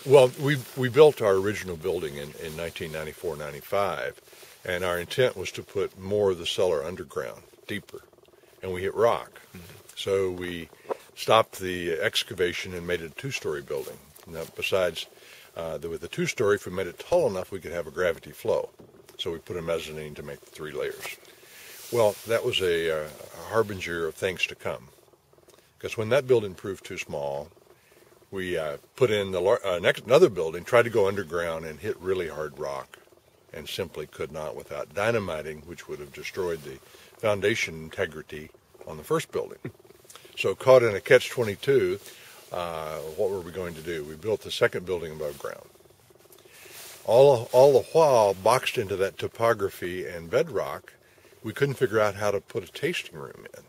Well, we built our original building in 1994-95, and our intent was to put more of the cellar underground, deeper, and we hit rock. So we stopped the excavation and made it a two-story building. Now, besides, with the two-story, if we made it tall enough, we could have a gravity flow. So we put a mezzanine to make the 3 layers. Well, that was a harbinger of things to come, because when that building proved too small, we put in another building, tried to go underground and hit really hard rock, and simply could not without dynamiting, which would have destroyed the foundation integrity on the first building. So caught in a catch-22, what were we going to do? We built the second building above ground. All the while, boxed into that topography and bedrock, we couldn't figure out how to put a tasting room in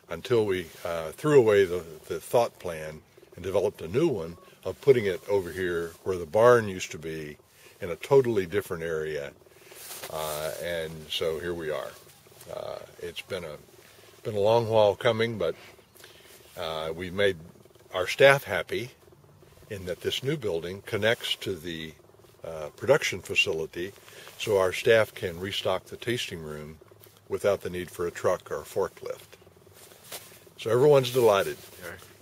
until we threw away the thought plan and developed a new one of putting it over here where the barn used to be in a totally different area. And so here we are. It's been a long while coming, but we've made our staff happy in that this new building connects to the production facility, so our staff can restock the tasting room without the need for a truck or a forklift. So everyone's delighted.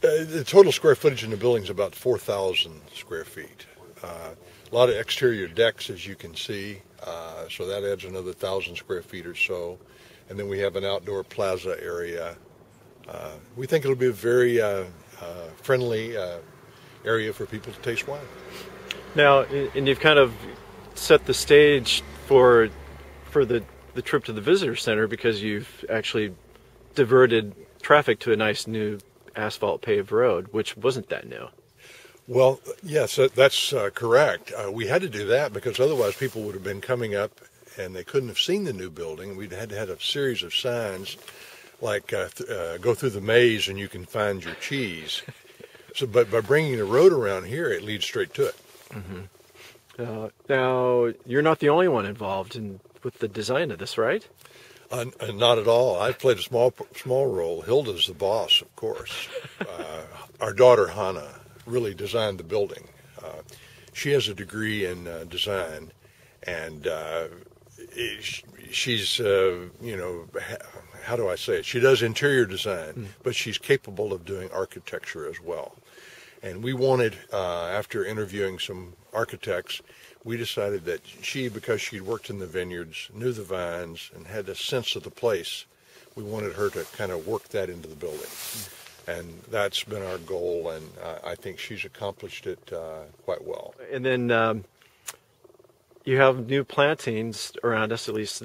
The total square footage in the building is about 4,000 square feet. A lot of exterior decks, as you can see, so that adds another 1,000 square feet or so. And then we have an outdoor plaza area. We think it'll be a very friendly area for people to taste wine. Now, and you've kind of set the stage for the trip to the visitor center, because you've actually diverted traffic to a nice new asphalt paved road, which wasn't that new. Well, yes, that's correct. We had to do that because otherwise people would have been coming up and they couldn't have seen the new building. We'd had to have a series of signs like go through the maze and you can find your cheese. So, but by bringing the road around here, it leads straight to it. Mm-hmm. Now, you're not the only one involved with the design of this, right? Not at all. I've played a small role. Hilda's the boss, of course. Our daughter, Hannah, really designed the building. She has a degree in design, and she's, how do I say it? She does interior design, but she's capable of doing architecture as well. And we wanted, after interviewing some architects, we decided that she, because she'd worked in the vineyards, knew the vines, and had a sense of the place, we wanted her to kind of work that into the building. And that's been our goal, and I think she's accomplished it quite well. And then you have new plantings around us, at least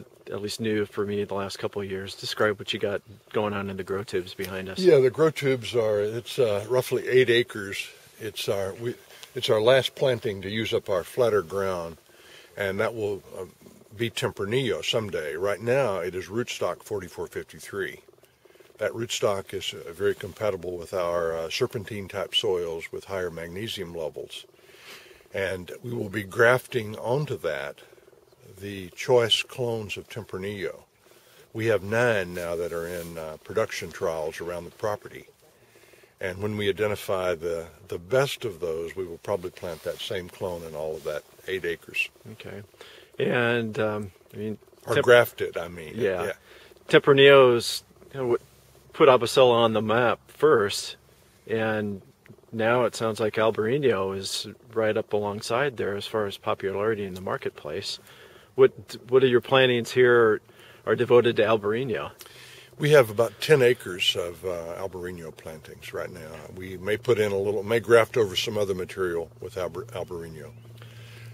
new for me the last couple of years. Describe what you got going on in the grow tubes behind us. Yeah, the grow tubes it's roughly 8 acres. It's our last planting to use up our flatter ground, and that will be Tempranillo someday. Right now, it is rootstock 4453. That rootstock is very compatible with our serpentine-type soils with higher magnesium levels. And we will be grafting onto that the choice clones of Tempranillo. We have 9 now that are in production trials around the property. And when we identify the best of those, we will probably plant that same clone in all of that 8 acres. Okay. And, or graft it, I mean. Yeah. Tempranillo's put Abacela on the map first, and now it sounds like Albarino is right up alongside there as far as popularity in the marketplace. What are your plantings here are devoted to Albarino? We have about 10 acres of Albarino plantings right now. We may put in may graft over some other material with Albarino.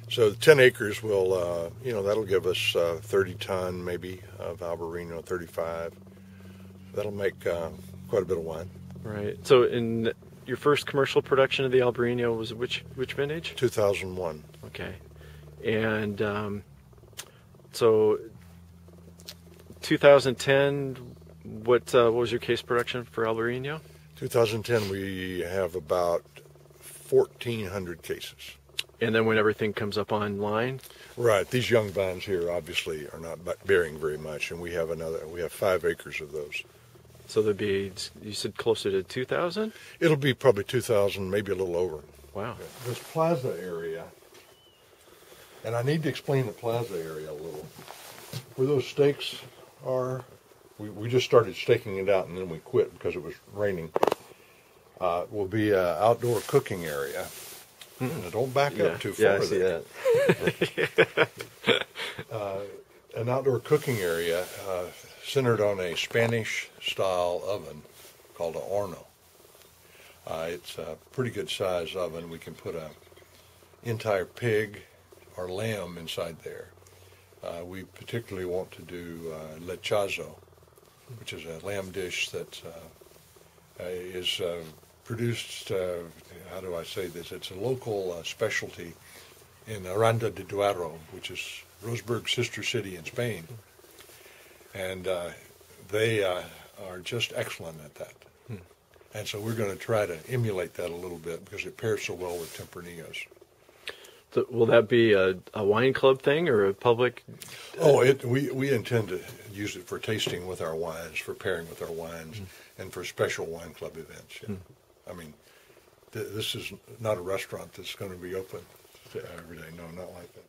So 10 acres will, that'll give us 30 ton maybe of Albarino, 35. That'll make quite a bit of wine. Right. So in your first commercial production of the Albarino was which vintage? 2001. Okay. And so 2010, what was your case production for Albarino? 2010, we have about 1,400 cases. And then when everything comes up online? Right. These young vines here obviously are not bearing very much, and we have 5 acres of those. So there'd be, you said closer to 2,000? It'll be probably 2,000, maybe a little over. Wow. This plaza area, and I need to explain the plaza area a little. Where those stakes are, we just started staking it out and then we quit because it was raining. Will be an outdoor cooking area. Now, don't back up too far. Yeah, I see that. An outdoor cooking area centered on a Spanish-style oven called an horno. It's a pretty good size oven. We can put an entire pig or lamb inside there. We particularly want to do lechazo, which is a lamb dish that is produced, how do I say this? It's a local specialty in Aranda de Duero, which is Roseburg's sister city in Spain. And they are just excellent at that. And so we're going to try to emulate that a little bit because it pairs so well with Tempranillos. So will that be a wine club thing or a public? We intend to use it for tasting with our wines, for pairing with our wines, and for special wine club events. Yeah. I mean, this is not a restaurant that's going to be open every day. No, not like that.